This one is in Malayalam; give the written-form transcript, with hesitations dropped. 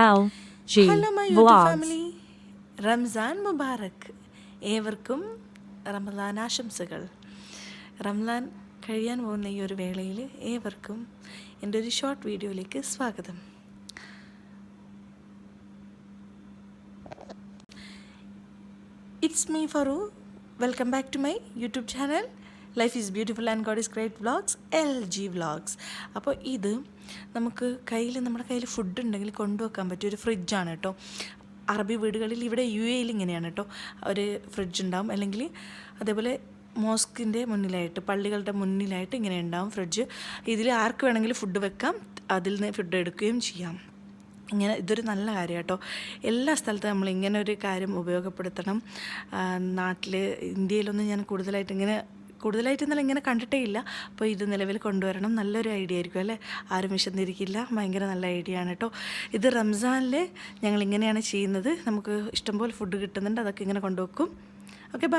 LG hello my YouTube Vlogs. Family, Ramzan Mubarak. ഏവർക്കും റമദാൻ ആശംസകൾ. റംസാൻ കഴിയാൻ പോകുന്ന ഈ ഒരു വേളയിൽ ഏവർക്കും എൻ്റെ ഒരു ഷോർട്ട് വീഡിയോയിലേക്ക് സ്വാഗതം. It's me Faru. Welcome back to my YouTube channel life is beautiful and God is great vlogs, LG vlogs. അപ്പോൾ ഇത് നമുക്ക് നമ്മുടെ കയ്യിൽ ഫുഡ് ഉണ്ടെങ്കിൽ കൊണ്ടുവെക്കാൻ പറ്റിയ ഒരു ഫ്രിഡ്ജാണ് കേട്ടോ. അറബി വീടുകളിൽ, ഇവിടെ UAE ഇങ്ങനെയാണ് കേട്ടോ, ഒരു ഫ്രിഡ്ജ് ഉണ്ടാവും. അല്ലെങ്കിൽ അതേപോലെ മോസ്കിൻ്റെ മുന്നിലായിട്ട്, പള്ളികളുടെ മുന്നിലായിട്ട് ഇങ്ങനെ ഉണ്ടാവും ഫ്രിഡ്ജ്. ഇതിൽ ആർക്ക് വേണമെങ്കിലും ഫുഡ് വെക്കാം, അതിൽ നിന്ന് ഫുഡ് എടുക്കുകയും ചെയ്യാം. ഇതൊരു നല്ല കാര്യം കേട്ടോ. എല്ലാ സ്ഥലത്തും നമ്മൾ ഇങ്ങനെ ഒരു കാര്യം ഉപയോഗപ്പെടുത്തണം. നാട്ടിൽ ഇന്ത്യയിലൊന്നും ഞാൻ കൂടുതലായിട്ട് ഇന്നലെ ഇങ്ങനെ കണ്ടിട്ടേ ഇല്ല. അപ്പോൾ ഇത് നിലവിൽ കൊണ്ടുവരണം. നല്ലൊരു ഐഡിയ ആയിരിക്കും അല്ലേ? ആരും വിശന്നിരിക്കില്ല. ഭയങ്കര നല്ല ഐഡിയ ആണ് കേട്ടോ. ഇത് റംസാനിൽ ഞങ്ങൾ ഇങ്ങനെയാണ് ചെയ്യുന്നത്. നമുക്ക് ഇഷ്ടംപോലെ ഫുഡ് കിട്ടുന്നുണ്ട്, അതൊക്കെ ഇങ്ങനെ കൊണ്ടുവെക്കും. Okay, by.